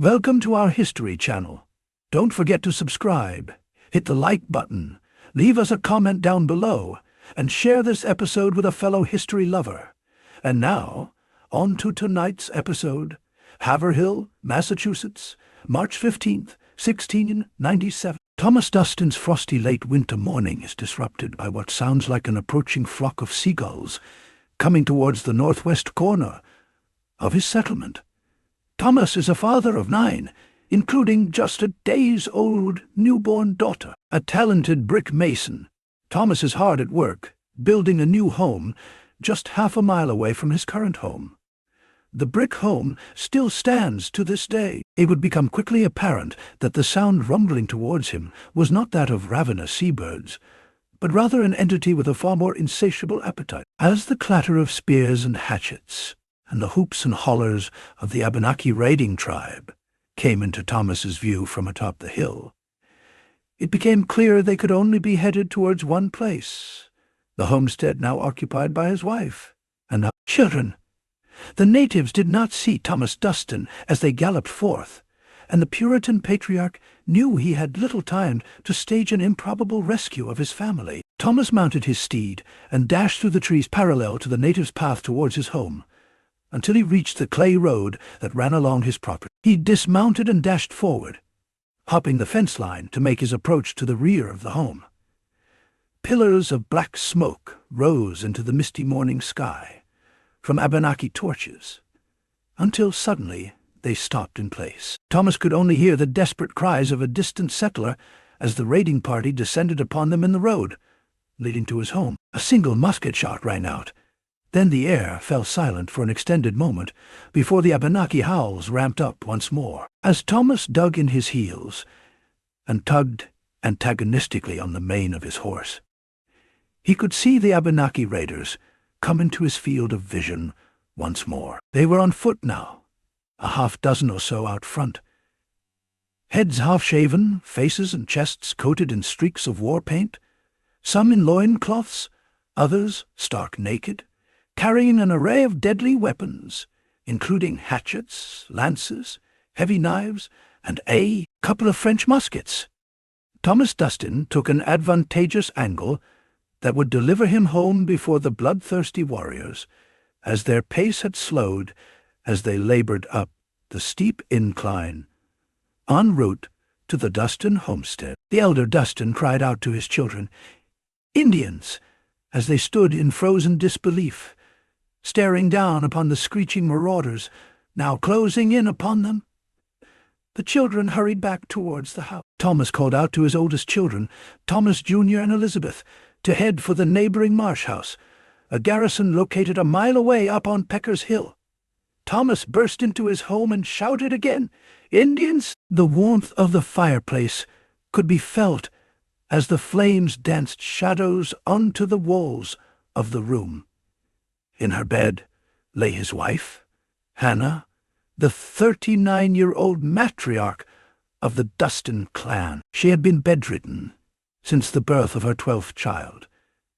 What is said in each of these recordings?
Welcome to our history channel. Don't forget to subscribe, hit the like button, leave us a comment down below, and share this episode with a fellow history lover. And now, on to tonight's episode. Haverhill, Massachusetts, March 15th, 1697. Thomas Duston's frosty late winter morning is disrupted by what sounds like an approaching flock of seagulls coming towards the northwest corner of his settlement. Thomas is a father of 9, including just a days-old newborn daughter. A talented brick mason, Thomas is hard at work, building a new home just half a mile away from his current home. The brick home still stands to this day. It would become quickly apparent that the sound rumbling towards him was not that of ravenous seabirds, but rather an entity with a far more insatiable appetite. As the clatter of spears and hatchets and the hoops and hollers of the Abenaki raiding tribe came into Thomas's view from atop the hill, it became clear they could only be headed towards one place, the homestead now occupied by his wife and now children. The natives did not see Thomas Duston as they galloped forth, and the Puritan patriarch knew he had little time to stage an improbable rescue of his family. Thomas mounted his steed and dashed through the trees parallel to the natives' path towards his home, until he reached the clay road that ran along his property. He dismounted and dashed forward, hopping the fence line to make his approach to the rear of the home. Pillars of black smoke rose into the misty morning sky from Abenaki torches, until suddenly they stopped in place. Thomas could only hear the desperate cries of a distant settler as the raiding party descended upon them in the road leading to his home. A single musket shot rang out. Then the air fell silent for an extended moment before the Abenaki howls ramped up once more. As Thomas dug in his heels and tugged antagonistically on the mane of his horse, he could see the Abenaki raiders come into his field of vision once more. They were on foot now, a half-dozen or so out front, heads half-shaven, faces and chests coated in streaks of war paint, some in loincloths, others stark naked, carrying an array of deadly weapons, including hatchets, lances, heavy knives, and a couple of French muskets. Thomas Duston took an advantageous angle that would deliver him home before the bloodthirsty warriors, as their pace had slowed as they labored up the steep incline, en route to the Duston homestead. The elder Duston cried out to his children, "Indians!" as they stood in frozen disbelief, staring down upon the screeching marauders now closing in upon them. The children hurried back towards the house. Thomas called out to his oldest children, Thomas Jr. and Elizabeth, to head for the neighboring marsh house, a garrison located a mile away up on Pecker's Hill. Thomas burst into his home and shouted again, "Indians!" The warmth of the fireplace could be felt as the flames danced shadows onto the walls of the room. In her bed lay his wife, Hannah, the 39-year-old matriarch of the Duston clan. She had been bedridden since the birth of her 12th child,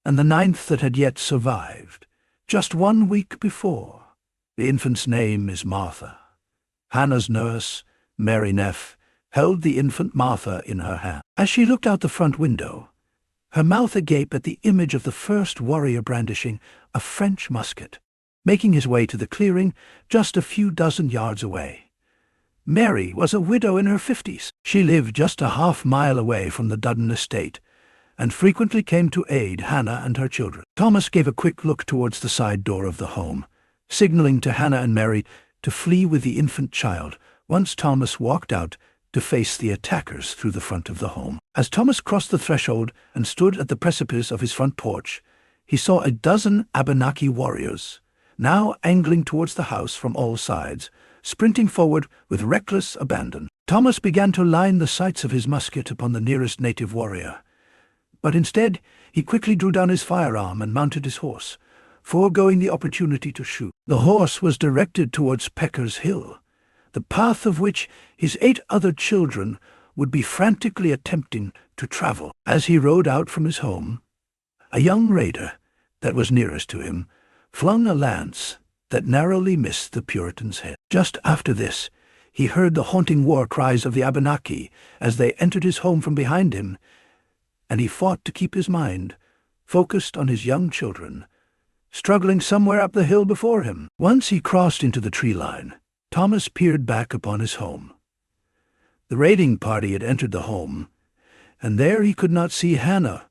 and the 9th that had yet survived, just 1 week before. The infant's name is Martha. Hannah's nurse, Mary Neff, held the infant Martha in her hand. As she looked out the front window, her mouth agape at the image of the first warrior brandishing a French musket, making his way to the clearing just a few dozen yards away. Mary was a widow in her 50s. She lived just a half-mile away from the Dudden estate, and frequently came to aid Hannah and her children. Thomas gave a quick look towards the side door of the home, signaling to Hannah and Mary to flee with the infant child, once Thomas walked out to face the attackers through the front of the home. As Thomas crossed the threshold and stood at the precipice of his front porch, he saw a dozen Abenaki warriors, now angling towards the house from all sides, sprinting forward with reckless abandon. Thomas began to line the sights of his musket upon the nearest native warrior, but instead he quickly drew down his firearm and mounted his horse, foregoing the opportunity to shoot. The horse was directed towards Pecker's Hill, the path of which his 8 other children would be frantically attempting to travel. As he rode out from his home, a young raider that was nearest to him flung a lance that narrowly missed the Puritan's head. Just after this, He heard the haunting war cries of the Abenaki as they entered his home from behind him, and he fought to keep his mind focused on his young children, struggling somewhere up the hill before him. Once he crossed into the tree line, Thomas peered back upon his home. The raiding party had entered the home, and there he could not see Hannah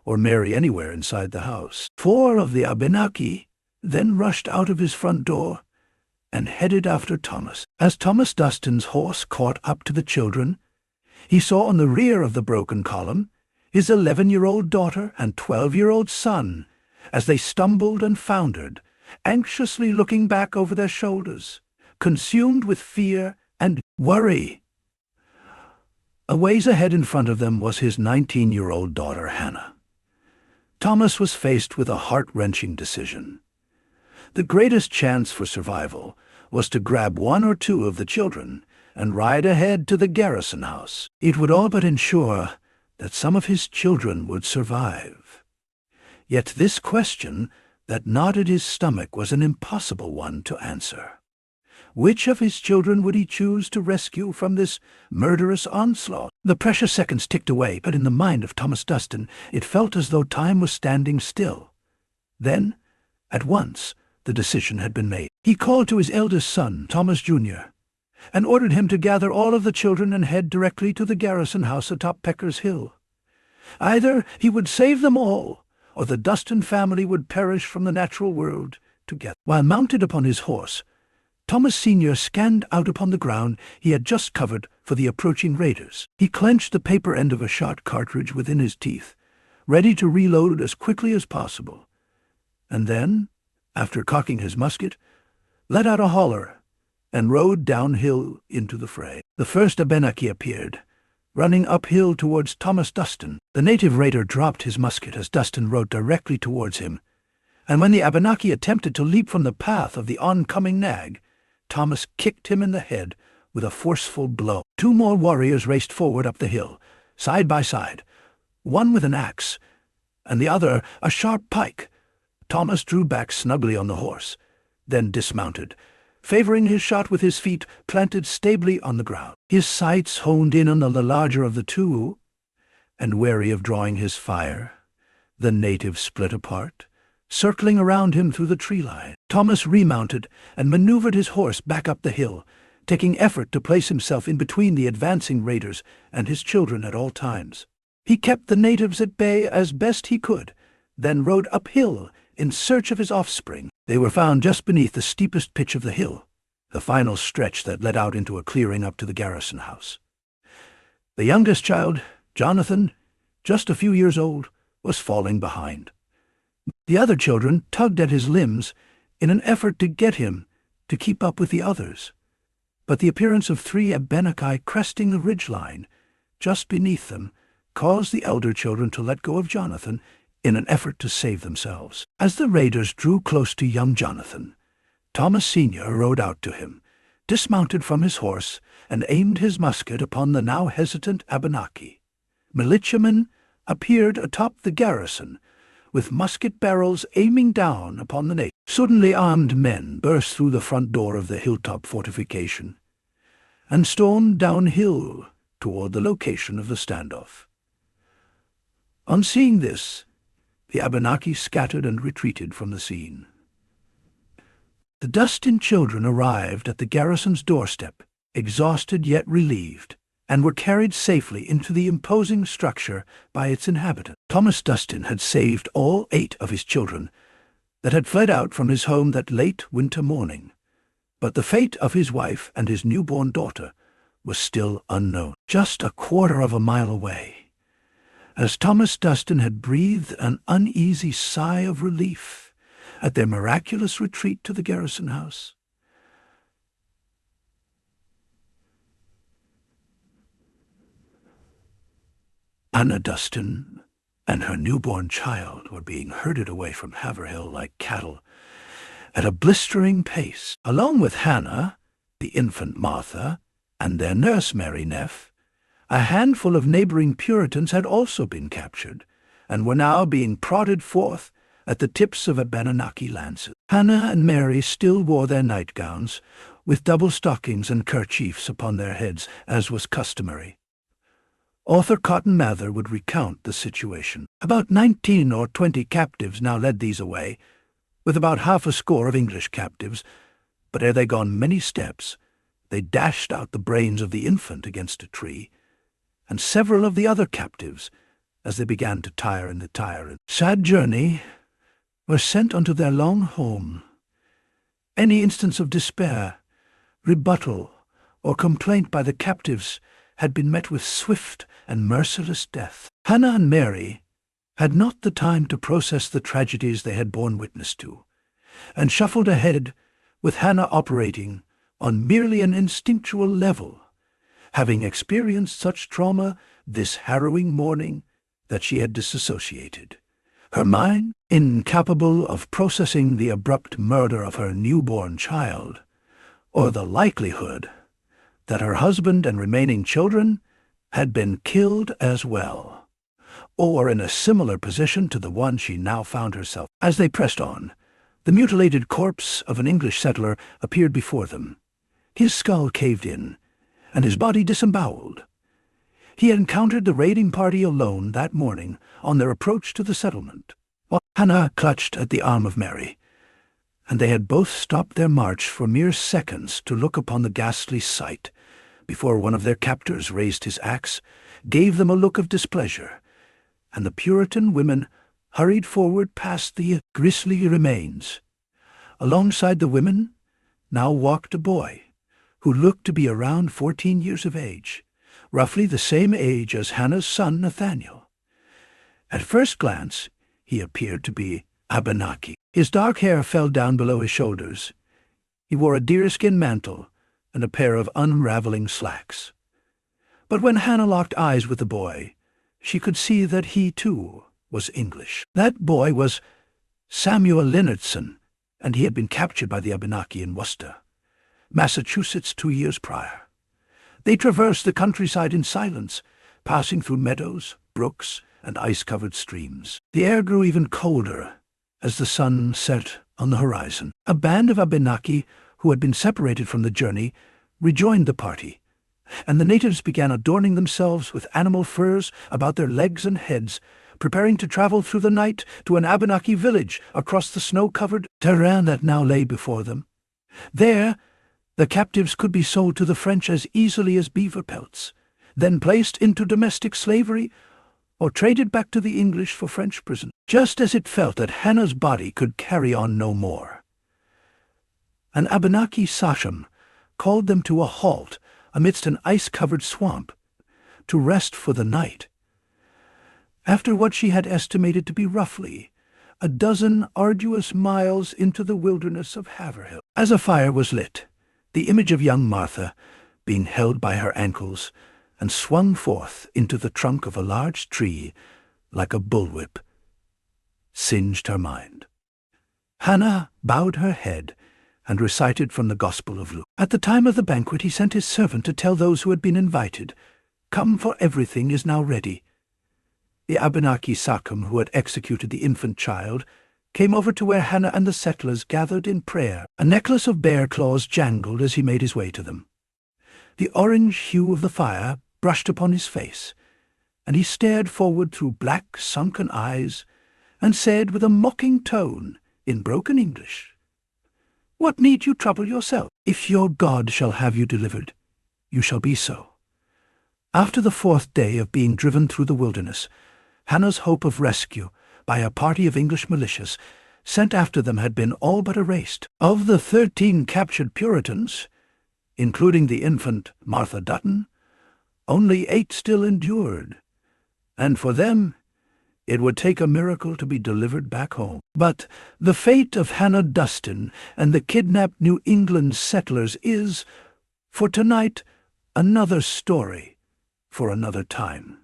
or Mary anywhere inside the house. 4 of the Abenaki then rushed out of his front door and headed after Thomas. As Thomas Duston's horse caught up to the children, he saw on the rear of the broken column his 11-year-old daughter and 12-year-old son as they stumbled and floundered, anxiously looking back over their shoulders, consumed with fear and worry. A ways ahead in front of them was his 19-year-old daughter, Hannah. Thomas was faced with a heart-wrenching decision. The greatest chance for survival was to grab 1 or 2 of the children and ride ahead to the garrison house. It would all but ensure that some of his children would survive. Yet this question that knotted his stomach was an impossible one to answer. Which of his children would he choose to rescue from this murderous onslaught? The precious seconds ticked away, but in the mind of Thomas Duston it felt as though time was standing still. Then, at once, the decision had been made. He called to his eldest son, Thomas Jr., and ordered him to gather all of the children and head directly to the garrison house atop Pecker's Hill. Either he would save them all, or the Duston family would perish from the natural world together. While mounted upon his horse, Thomas Sr. scanned out upon the ground he had just covered for the approaching raiders. He clenched the paper end of a shot cartridge within his teeth, ready to reload as quickly as possible, and then, after cocking his musket, let out a holler and rode downhill into the fray. The first Abenaki appeared, running uphill towards Thomas Duston. The native raider dropped his musket as Duston rode directly towards him, and when the Abenaki attempted to leap from the path of the oncoming nag, Thomas kicked him in the head with a forceful blow. 2 more warriors raced forward up the hill, side by side, one with an axe, and the other a sharp pike. Thomas drew back snugly on the horse, then dismounted, favoring his shot with his feet planted stably on the ground. His sights honed in on the larger of the 2, and wary of drawing his fire, the native split apart, circling around him through the tree line. Thomas remounted and maneuvered his horse back up the hill, taking effort to place himself in between the advancing raiders and his children at all times. He kept the natives at bay as best he could, then rode uphill in search of his offspring. They were found just beneath the steepest pitch of the hill, the final stretch that led out into a clearing up to the garrison house. The youngest child, Jonathan, just a few years old, was falling behind. The other children tugged at his limbs in an effort to get him to keep up with the others, but the appearance of 3 Abenaki cresting the ridgeline just beneath them caused the elder children to let go of Jonathan in an effort to save themselves. As the raiders drew close to young Jonathan, Thomas Sr. rode out to him, dismounted from his horse, and aimed his musket upon the now hesitant Abenaki. Militiamen appeared atop the garrison, with musket barrels aiming down upon the natives. Suddenly armed men burst through the front door of the hilltop fortification and stormed downhill toward the location of the standoff. On seeing this, the Abenaki scattered and retreated from the scene. The Duston children arrived at the garrison's doorstep, exhausted yet relieved, and were carried safely into the imposing structure by its inhabitants. Thomas Duston had saved all 8 of his children that had fled out from his home that late winter morning, but the fate of his wife and his newborn daughter was still unknown. Just a quarter of a mile away, as Thomas Duston had breathed an uneasy sigh of relief at their miraculous retreat to the garrison house, Hannah Duston and her newborn child were being herded away from Haverhill like cattle at a blistering pace. Along with Hannah, the infant Martha, and their nurse Mary Neff, a handful of neighboring Puritans had also been captured and were now being prodded forth at the tips of Abenaki lances. Hannah and Mary still wore their nightgowns, with double stockings and kerchiefs upon their heads, as was customary. Author Cotton Mather would recount the situation. About 19 or 20 captives now led these away, with about half a score of English captives, but ere they gone many steps, they dashed out the brains of the infant against a tree, and several of the other captives, as they began to tire and sad journey, were sent unto their long home. Any instance of despair, rebuttal, or complaint by the captives had been met with swift and merciless death. Hannah and Mary had not the time to process the tragedies they had borne witness to, and shuffled ahead with Hannah operating on merely an instinctual level, having experienced such trauma this harrowing morning that she had disassociated. Her mind, incapable of processing the abrupt murder of her newborn child, or the likelihood that her husband and remaining children had been killed as well, or in a similar position to the one she now found herself. As they pressed on, the mutilated corpse of an English settler appeared before them, his skull caved in, and his body disemboweled. He had encountered the raiding party alone that morning on their approach to the settlement. Hannah clutched at the arm of Mary, and they had both stopped their march for mere seconds to look upon the ghastly sight, before one of their captors raised his axe, gave them a look of displeasure, and the Puritan women hurried forward past the grisly remains. Alongside the women now walked a boy, who looked to be around 14 years of age, roughly the same age as Hannah's son Nathaniel. At first glance, he appeared to be Abenaki. His dark hair fell down below his shoulders. He wore a deerskin mantle and a pair of unraveling slacks. But when Hannah locked eyes with the boy, she could see that he, too, was English. That boy was Samuel Leonardson, and he had been captured by the Abenaki in Worcester, Massachusetts, 2 years prior. They traversed the countryside in silence, passing through meadows, brooks, and ice-covered streams. The air grew even colder as the sun set on the horizon. A band of Abenaki, who had been separated from the journey, rejoined the party, and the natives began adorning themselves with animal furs about their legs and heads, preparing to travel through the night to an Abenaki village across the snow-covered terrain that now lay before them. There, the captives could be sold to the French as easily as beaver pelts, then placed into domestic slavery or traded back to the English for French prison, just as it felt that Hannah's body could carry on no more. An Abenaki sachem called them to a halt amidst an ice-covered swamp to rest for the night. After what she had estimated to be roughly a dozen arduous miles into the wilderness of Haverhill. As a fire was lit, the image of young Martha, being held by her ankles, and swung forth into the trunk of a large tree like a bullwhip, singed her mind. Hannah bowed her head and recited from the Gospel of Luke. At the time of the banquet he sent his servant to tell those who had been invited, "Come, for everything is now ready." The Abenaki sachem who had executed the infant child came over to where Hannah and the settlers gathered in prayer. A necklace of bear claws jangled as he made his way to them. The orange hue of the fire brushed upon his face, and he stared forward through black, sunken eyes, and said with a mocking tone, in broken English, "What need you trouble yourself? If your God shall have you delivered, you shall be so." After the 4th day of being driven through the wilderness, Hannah's hope of rescue by a party of English militias sent after them had been all but erased. Of the 13 captured Puritans, including the infant Martha Dutton, only 8 still endured, and for them it would take a miracle to be delivered back home. But the fate of Hannah Duston and the kidnapped New England settlers is, for tonight, another story for another time.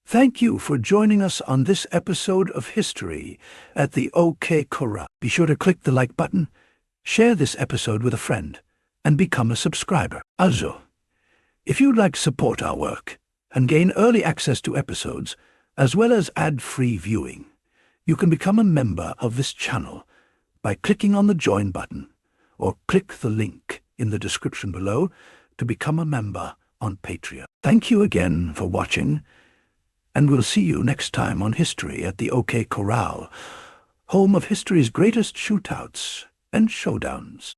Thank you for joining us on this episode of History at the OK Corral. Be sure to click the like button, share this episode with a friend, and become a subscriber. Also, if you'd like to support our work and gain early access to episodes, as well as ad-free viewing, you can become a member of this channel by clicking on the Join button or click the link in the description below to become a member on Patreon. Thank you again for watching, and we'll see you next time on History at the OK Corral, home of history's greatest shootouts and showdowns.